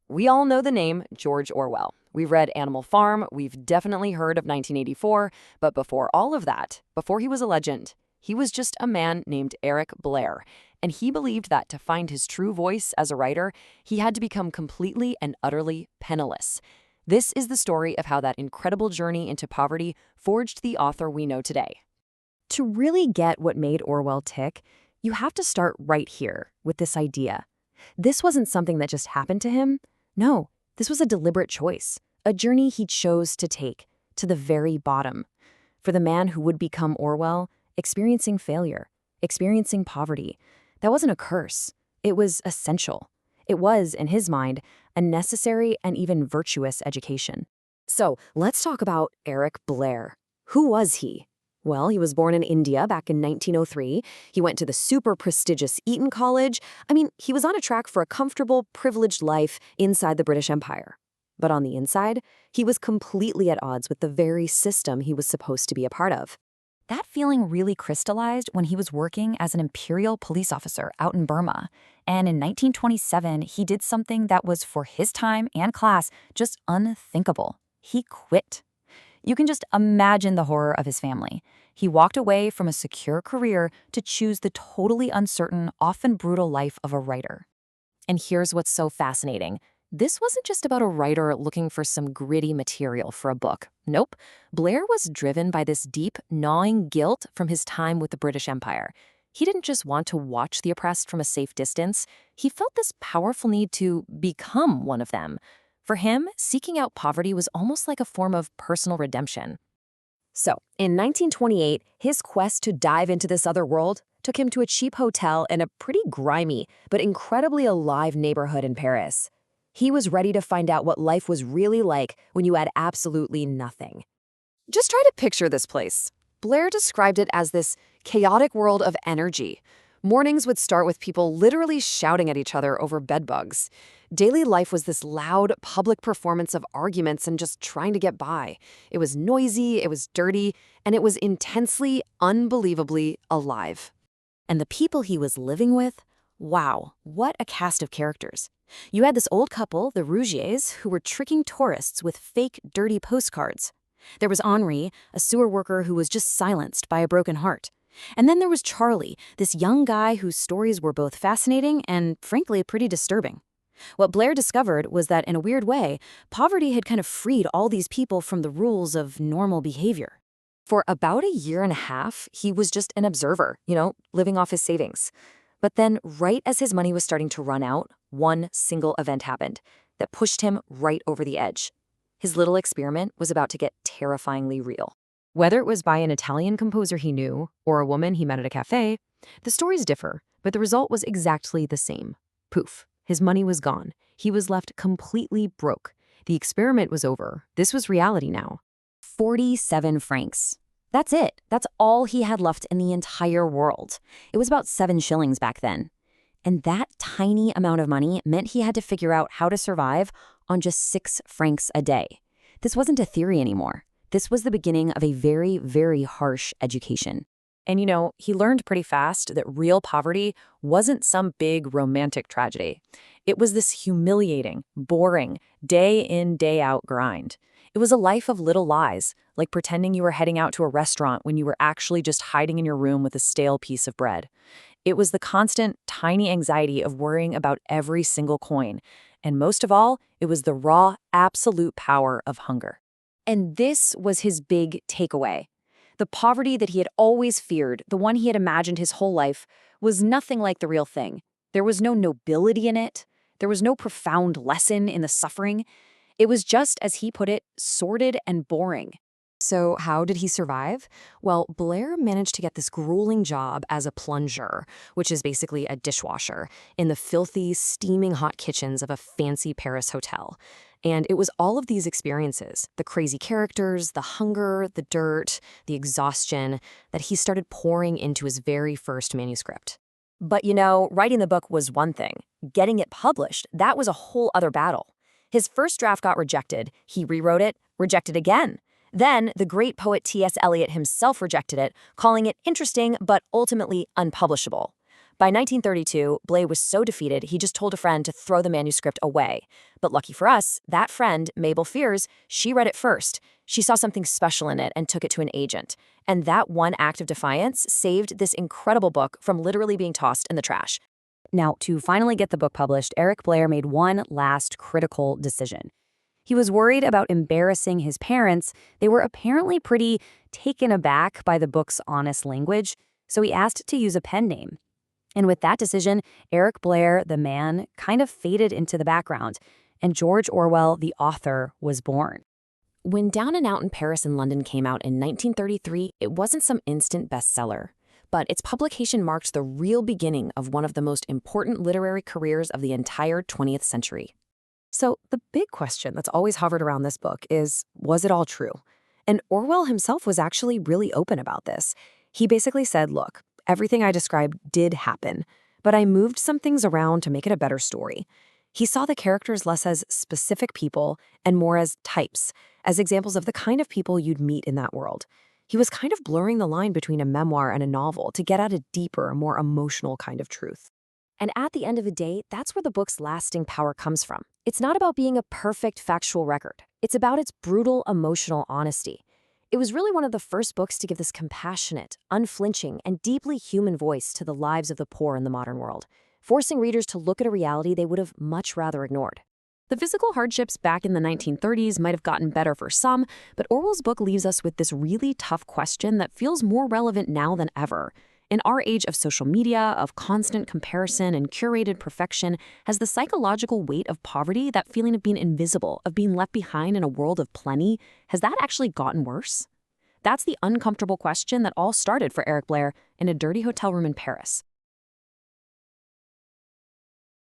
We all know the name George Orwell. We've read Animal Farm, we've definitely heard of 1984, but before all of that, before he was a legend, he was just a man named Eric Blair, and he believed that to find his true voice as a writer, he had to become completely and utterly penniless. This is the story of how that incredible journey into poverty forged the author we know today. To really get what made Orwell tick, you have to start right here with this idea. This wasn't something that just happened to him. No, this was a deliberate choice, a journey he chose to take to the very bottom. For the man who would become Orwell, experiencing failure, experiencing poverty, that wasn't a curse. It was essential. It was, in his mind, a necessary and even virtuous education. So let's talk about Eric Blair. Who was he? Well, he was born in India back in 1903. He went to the super prestigious Eton College. He was on a track for a comfortable, privileged life inside the British Empire. But on the inside, he was completely at odds with the very system he was supposed to be a part of. That feeling really crystallized when he was working as an imperial police officer out in Burma. And in 1927, he did something that was, for his time and class, just unthinkable. He quit. You can just imagine the horror of his family. He walked away from a secure career to choose the totally uncertain, often brutal life of a writer. And here's what's so fascinating. This wasn't just about a writer looking for some gritty material for a book. Nope. Blair was driven by this deep, gnawing guilt from his time with the British Empire. He didn't just want to watch the oppressed from a safe distance. He felt this powerful need to become one of them. For him, seeking out poverty was almost like a form of personal redemption. So, in 1928, his quest to dive into this other world took him to a cheap hotel in a pretty grimy but incredibly alive neighborhood in Paris. He was ready to find out what life was really like when you had absolutely nothing. Just try to picture this place. Blair described it as this chaotic world of energy. Mornings would start with people literally shouting at each other over bedbugs. Daily life was this loud, public performance of arguments and just trying to get by. It was noisy, it was dirty, and it was intensely, unbelievably alive. And the people he was living with? Wow, what a cast of characters. You had this old couple, the Rougiers, who were tricking tourists with fake, dirty postcards. There was Henri, a sewer worker who was just silenced by a broken heart. And then there was Charlie, this young guy whose stories were both fascinating and, frankly, pretty disturbing. What Blair discovered was that, in a weird way, poverty had kind of freed all these people from the rules of normal behavior. For about a year and a half, he was just an observer, living off his savings. But then, right as his money was starting to run out, one single event happened that pushed him right over the edge. His little experiment was about to get terrifyingly real. Whether it was by an Italian composer he knew or a woman he met at a cafe, the stories differ, but the result was exactly the same. Poof. His money was gone. He was left completely broke. The experiment was over. This was reality now. 47 francs. That's it. That's all he had left in the entire world. It was about 7 shillings back then. And that tiny amount of money meant he had to figure out how to survive on just 6 francs a day. This wasn't a theory anymore. This was the beginning of a very, very harsh education. And he learned pretty fast that real poverty wasn't some big romantic tragedy. It was this humiliating, boring, day in, day out grind. It was a life of little lies, like pretending you were heading out to a restaurant when you were actually just hiding in your room with a stale piece of bread. It was the constant, tiny anxiety of worrying about every single coin. And most of all, it was the raw, absolute power of hunger. And this was his big takeaway. The poverty that he had always feared, the one he had imagined his whole life, was nothing like the real thing. There was no nobility in it. There was no profound lesson in the suffering. It was just, as he put it, sordid and boring. So how did he survive? Well, Blair managed to get this grueling job as a plunger, which is basically a dishwasher, in the filthy, steaming hot kitchens of a fancy Paris hotel. And it was all of these experiences, the crazy characters, the hunger, the dirt, the exhaustion, that he started pouring into his very first manuscript. But writing the book was one thing. Getting it published, that was a whole other battle. His first draft got rejected. He rewrote it, rejected again. Then, the great poet T.S. Eliot himself rejected it, calling it interesting but ultimately unpublishable. By 1932, Blay was so defeated he just told a friend to throw the manuscript away. But lucky for us, that friend, Mabel Fears, she read it first. She saw something special in it and took it to an agent. And that one act of defiance saved this incredible book from literally being tossed in the trash. Now, to finally get the book published, Eric Blair made one last critical decision. He was worried about embarrassing his parents. They were apparently pretty taken aback by the book's honest language, so he asked to use a pen name. And with that decision, Eric Blair, the man, kind of faded into the background, and George Orwell, the author, was born. When Down and Out in Paris and London came out in 1933, it wasn't some instant bestseller, but its publication marked the real beginning of one of the most important literary careers of the entire 20th century. So the big question that's always hovered around this book is, was it all true? And Orwell himself was actually really open about this. He basically said, look, everything I described did happen, but I moved some things around to make it a better story. He saw the characters less as specific people and more as types, as examples of the kind of people you'd meet in that world. He was kind of blurring the line between a memoir and a novel to get at a deeper, more emotional kind of truth. And at the end of the day, that's where the book's lasting power comes from. It's not about being a perfect factual record. It's about its brutal emotional honesty. It was really one of the first books to give this compassionate, unflinching, and deeply human voice to the lives of the poor in the modern world, forcing readers to look at a reality they would have much rather ignored. The physical hardships back in the 1930s might have gotten better for some, but Orwell's book leaves us with this really tough question that feels more relevant now than ever. In our age of social media, of constant comparison and curated perfection, has the psychological weight of poverty, that feeling of being invisible, of being left behind in a world of plenty, has that actually gotten worse? That's the uncomfortable question that all started for Eric Blair in a dirty hotel room in Paris.